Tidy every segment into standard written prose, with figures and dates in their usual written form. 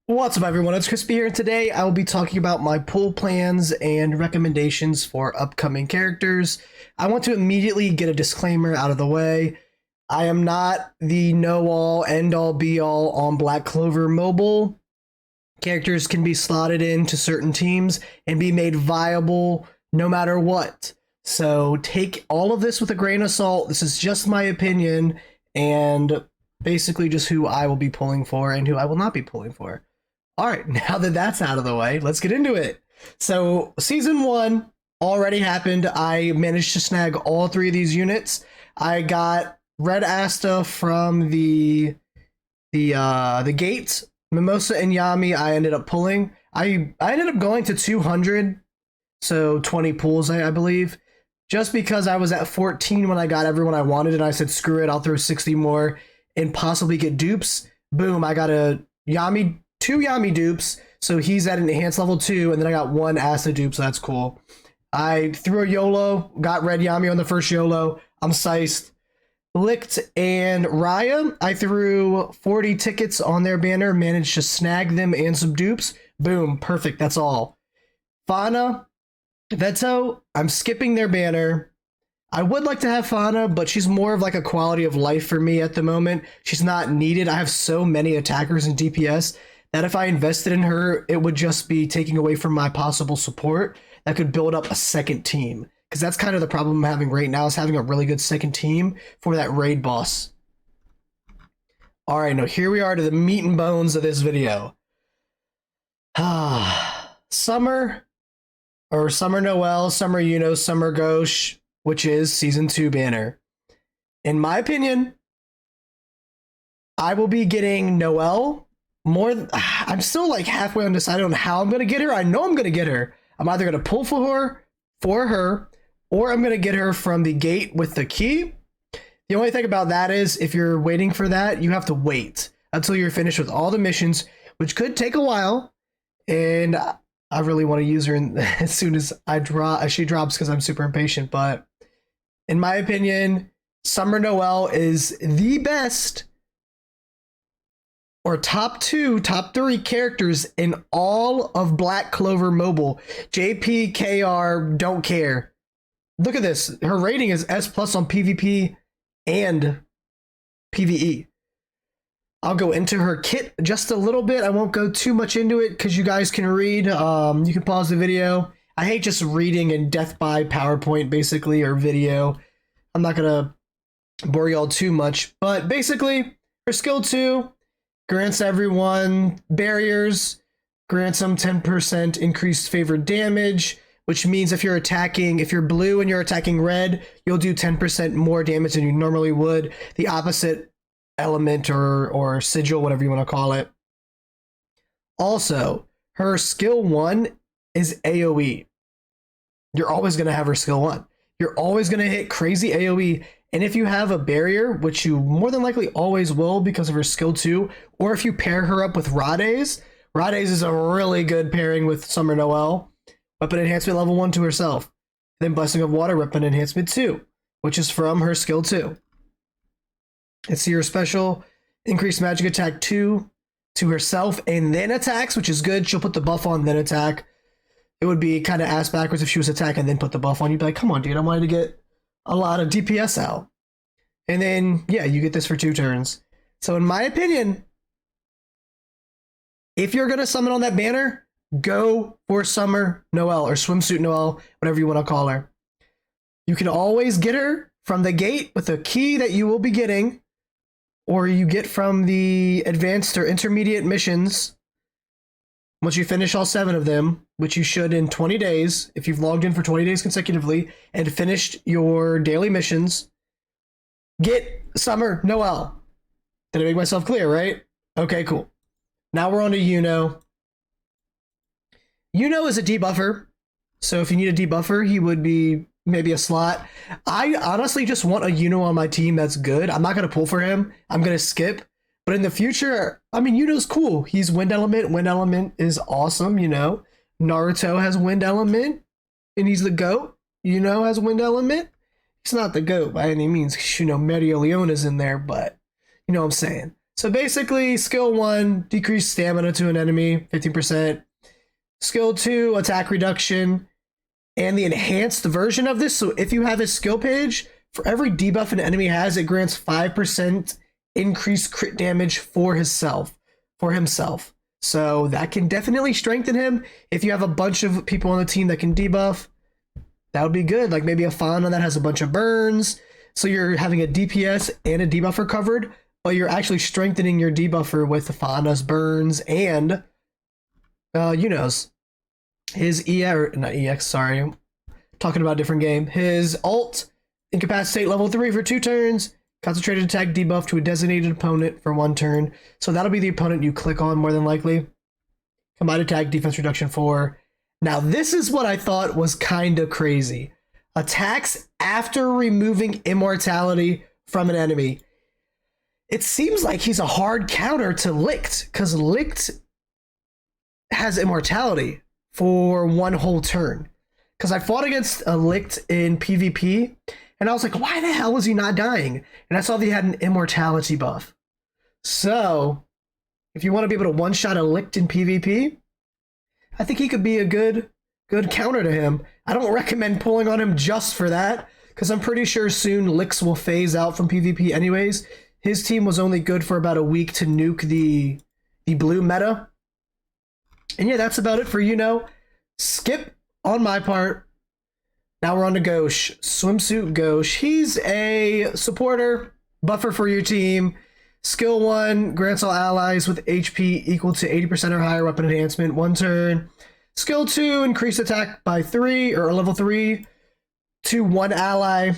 What's up, everyone? It's Crispy here, and today I will be talking about my pull plans and recommendations for upcoming characters. I want to immediately get a disclaimer out of the way. I am not the know-all, end-all, be-all on Black Clover Mobile. Characters can be slotted into certain teams and be made viable no matter what. So take all of this with a grain of salt. This is just my opinion and basically just who I will be pulling for and who I will not be pulling for. All right, now that that's out of the way, let's get into it. So season 1 already happened. I managed to snag all 3 of these units. I got Red Asta from the gate. Mimosa and Yami I ended up pulling. I ended up going to 200, so 20 pulls I believe, just because I was at 14 when I got everyone I wanted, and I said screw it, I'll throw 60 more and possibly get dupes. Boom, I got a Yami. 2 Yami dupes, so he's at an enhanced level 2, and then I got 1 Asta dupe, so that's cool. I threw a YOLO, got red Yami on the first YOLO. I'm sized. Licked and Raya, I threw 40 tickets on their banner, managed to snag them and some dupes. Boom, perfect, that's all. Fauna, Veto, I'm skipping their banner. I would like to have Fauna, but she's more of like a quality of life for me at the moment. She's not needed. I have so many attackers and DPS that if I invested in her, it would just be taking away from my possible support that could build up a second team. Because that's kind of the problem I'm having right now, is having a really good second team for that raid boss. All right, now here we are to the meat and bones of this video. Summer, or Summer Noel, Summer Yuno, Summer Ghosh, which is Season 2 banner. In my opinion, I will be getting Noel. I'm still like halfway undecided on how I'm gonna get her. I know I'm gonna get her. I'm either gonna pull for her, or I'm gonna get her from the gate with the key. The only thing about that is, if you're waiting for that, you have to wait until you're finished with all the missions, which could take a while. And I really want to use her as soon as she drops, because I'm super impatient. But in my opinion, Summer Noel is the best, or top 3 characters in all of Black Clover Mobile. JP, KR, don't care. Look at this. Her rating is S+ on PvP and PvE. I'll go into her kit just a little bit. I won't go too much into it because you guys can read. You can pause the video. I hate just reading in death by PowerPoint, basically, or video. I'm not going to bore y'all too much. But basically, her skill 2 grants everyone barriers, grants them 10% increased favored damage, which means if you're blue and you're attacking red, you'll do 10% more damage than you normally would. The opposite element or sigil, whatever you want to call it. Also, her skill 1 is AoE. You're always going to have her skill 1. You're always going to hit crazy AoE. And if you have a barrier, which you more than likely always will because of her skill 2, or if you pair her up with Rades is a really good pairing with Summer Noel. Weapon enhancement level 1 to herself. Then Blessing of Water, weapon enhancement 2, which is from her skill 2. Let's see her special. Increased magic attack 2 to herself and then attacks, which is good. She'll put the buff on, then attack. It would be kind of ass backwards if she was attacking and then put the buff on. You'd be like, come on, dude, I wanted to get a lot of DPS out. And then, yeah, you get this for 2 turns. So in my opinion, if you're going to summon on that banner, go for Summer Noel, or Swimsuit Noel, whatever you want to call her. You can always get her from the gate with a key that you will be getting, or you get from the advanced or intermediate missions. Once you finish all 7 of them, which you should in 20 days, if you've logged in for 20 days consecutively and finished your daily missions, get Summer Noel. Did I make myself clear, right? Okay, cool. Now we're on to Yuno. Yuno is a debuffer, so if you need a debuffer, he would be maybe a slot. I honestly just want a Yuno on my team that's good. I'm not going to pull for him. I'm going to skip. But in the future, I mean, Yuno's cool. He's wind element. Wind element is awesome, you know. Naruto has wind element, and he's the GOAT. Yuno has wind element. He's not the GOAT by any means, because, you know, Medio Leona's in there, but you know what I'm saying. So basically, skill 1, decrease stamina to an enemy, 15%. Skill 2, attack reduction. And the enhanced version of this, so if you have a skill page, for every debuff an enemy has, it grants 5% increased crit damage for himself. So that can definitely strengthen him. If you have a bunch of people on the team that can debuff, that would be good. Like maybe a Fauna that has a bunch of burns. So you're having a DPS and a debuffer covered, but you're actually strengthening your debuffer with the Fauna's burns and, his talking about a different game. His ult, incapacitate level 3 for 2 turns, concentrated attack debuff to a designated opponent for 1 turn. So that'll be the opponent you click on more than likely. Combined attack defense reduction 4. Now this is what I thought was kind of crazy. Attacks after removing immortality from an enemy. It seems like he's a hard counter to Licked, because Licked has immortality for 1 whole turn. Because I fought against a Licked in PvP, and I was like, why the hell is he not dying? And I saw that he had an immortality buff. So, if you want to be able to one-shot a Licked in PvP, I think he could be a good counter to him. I don't recommend pulling on him just for that, because I'm pretty sure soon Licks will phase out from PvP anyways. His team was only good for about a week to nuke the blue meta. And yeah, that's about it for skip on my part. Now we're on to Gauche. Swimsuit Gauche. He's a supporter, buffer for your team. Skill 1, grants all allies with HP equal to 80% or higher weapon enhancement, 1 turn. Skill 2, increase attack by 3, or level 3, to 1 ally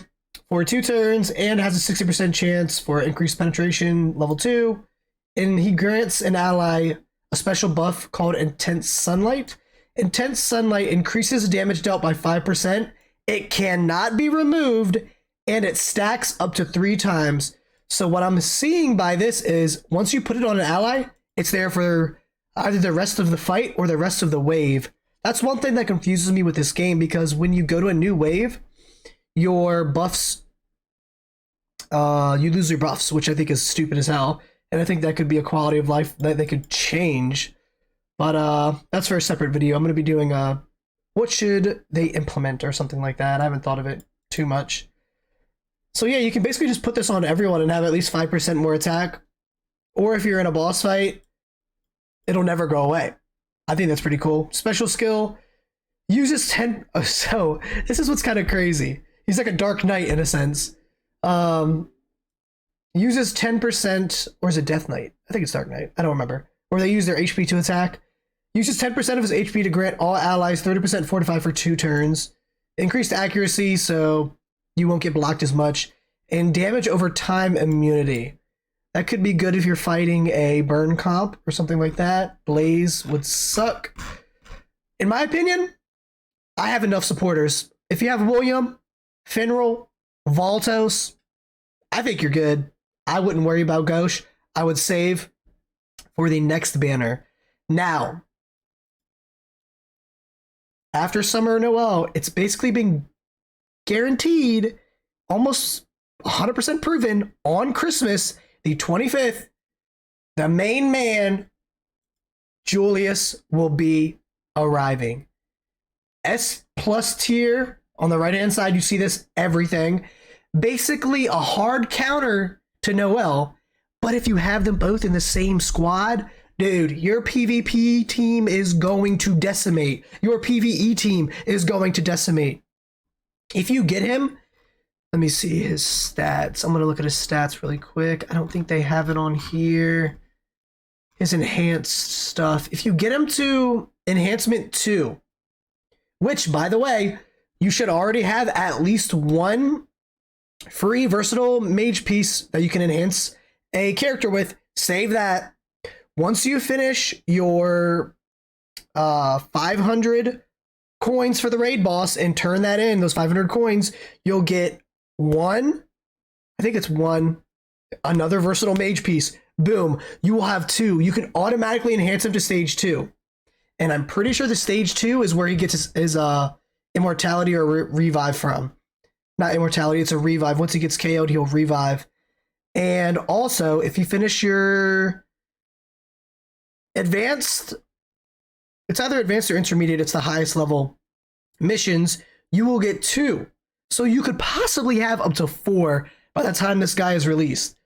for 2 turns, and has a 60% chance for increased penetration, level 2. And he grants an ally a special buff called Intense Sunlight. Intense Sunlight increases damage dealt by 5%. It cannot be removed, and it stacks up to 3 times. So what I'm seeing by this is once you put it on an ally, it's there for either the rest of the fight or the rest of the wave. That's one thing that confuses me with this game, because when you go to a new wave, your buffs, you lose your buffs, which I think is stupid as hell. And I think that could be a quality of life that they could change. But that's for a separate video. I'm going to be doing what should they implement or something like that. I haven't thought of it too much. So yeah, you can basically just put this on everyone and have at least 5% more attack. Or if you're in a boss fight, it'll never go away. I think that's pretty cool. Special skill, uses 10... So, this is what's kind of crazy. He's like a Dark Knight in a sense. Uses 10%, or is it Death Knight? I think it's Dark Knight. I don't remember. Or they use their HP to attack. Uses 10% of his HP to grant all allies 30% fortify for 2 turns. Increased accuracy, so you won't get blocked as much. And damage over time immunity. That could be good if you're fighting a burn comp or something like that. Blaze would suck. In my opinion, I have enough supporters. If you have William, Finral, Valtos, I think you're good. I wouldn't worry about Gauche. I would save for the next banner. Now, after Summer Noel, it's basically been guaranteed, almost 100% proven, on Christmas, the 25th, the main man, Julius, will be arriving. S+ tier, on the right-hand side, you see this, everything. Basically a hard counter to Noel, but if you have them both in the same squad, dude, your PvP team is going to decimate. Your PvE team is going to decimate. If you get him, let me see his stats. I'm going to look at his stats really quick. I don't think they have it on here. His enhanced stuff. If you get him to enhancement 2, which, by the way, you should already have at least 1 free versatile mage piece that you can enhance a character with. Save that. Once you finish your 500 coins for the raid boss and turn that in, those 500 coins, you'll get 1, I think it's 1, another versatile mage piece. Boom, you will have 2. You can automatically enhance him to stage 2. And I'm pretty sure the stage 2 is where he gets his immortality or revive from. Not immortality, it's a revive. Once he gets KO'd, he'll revive. And also, if you finish your advanced, it's either advanced or intermediate, it's the highest level missions, you will get 2. So you could possibly have up to 4 by the time this guy is released.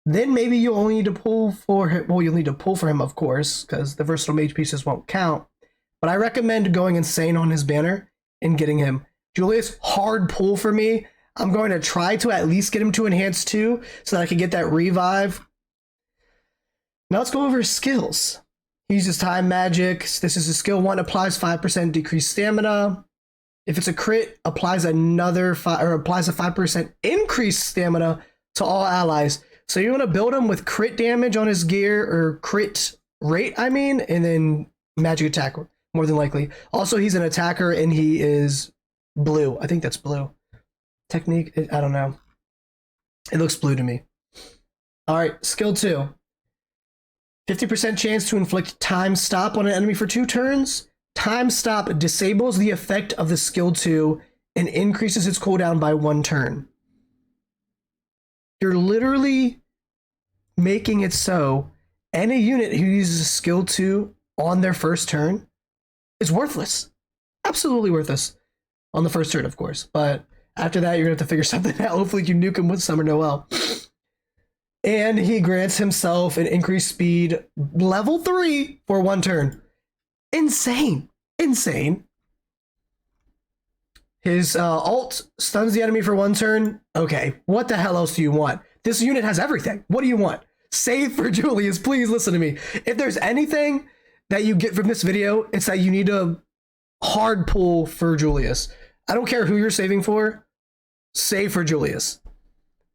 Then maybe you'll only need to pull for him. Well, you'll need to pull for him, of course, because the versatile mage pieces won't count. But I recommend going insane on his banner and getting him. Julius, hard pull for me. I'm going to try to at least get him to enhance 2 so that I can get that revive. Now let's go over his skills. He uses time magic. This is a skill 1, applies 5% decreased stamina. If it's a crit, applies another 5 or applies a 5% increased stamina to all allies. So you want to build him with crit damage on his gear, or crit rate, I mean, and then magic attack, more than likely. Also, he's an attacker and he is blue. I think that's blue. Technique, I don't know. It looks blue to me. All right, skill 2. 50% chance to inflict time stop on an enemy for 2 turns. Time stop disables the effect of the skill 2 and increases its cooldown by 1 turn. You're literally making it so any unit who uses skill 2 on their first turn is worthless. Absolutely worthless. On the first turn, of course. But after that, you're going to have to figure something out. Hopefully you nuke him with Summer Noel. And he grants himself an increased speed level 3 for 1 turn. Insane. Insane. His ult stuns the enemy for 1 turn. Okay, what the hell else do you want? This unit has everything. What do you want? Save for Julius. Please listen to me. If there's anything that you get from this video, it's that you need to hard pull for Julius. I don't care who you're saving for. Save for Julius.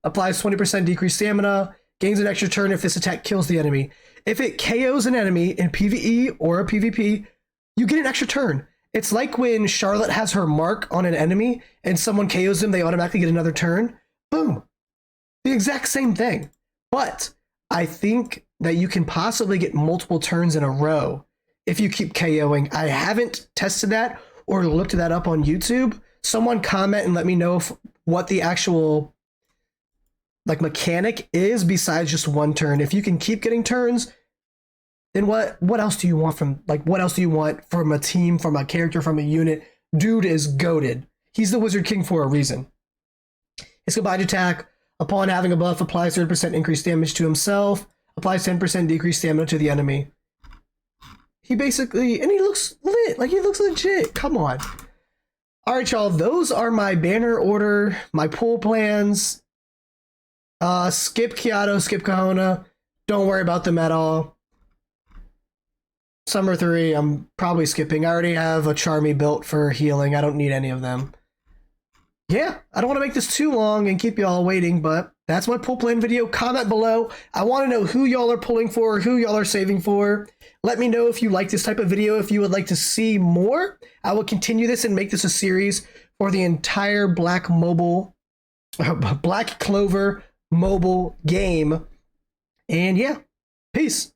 Applies 20% decreased stamina. Gains an extra turn if this attack kills the enemy. If it KOs an enemy in PvE or a PvP, you get an extra turn. It's like when Charlotte has her mark on an enemy and someone KOs them, they automatically get another turn. Boom. The exact same thing. But I think that you can possibly get multiple turns in a row if you keep KOing. I haven't tested that or looked that up on YouTube. Someone comment and let me know what the actual mechanic is besides just 1 turn. If you can keep getting turns, then what else do you want from what else do you want from a team, from a character, from a unit? Dude is goated. He's the Wizard King for a reason. His combined attack, upon having a buff, applies 30% increased damage to himself, applies 10% decreased stamina to the enemy. He basically, and he looks lit, he looks legit. Come on. All right, y'all, those are my banner order, my pull plans. Skip Kiato, skip Kahona. Don't worry about them at all. Summer 3, I'm probably skipping. I already have a Charmy built for healing. I don't need any of them. Yeah, I don't want to make this too long and keep y'all waiting, but that's my pull plan video. Comment below. I want to know who y'all are pulling for, who y'all are saving for. Let me know if you like this type of video, if you would like to see more. I will continue this and make this a series for the entire Black Clover Mobile game. And yeah, peace.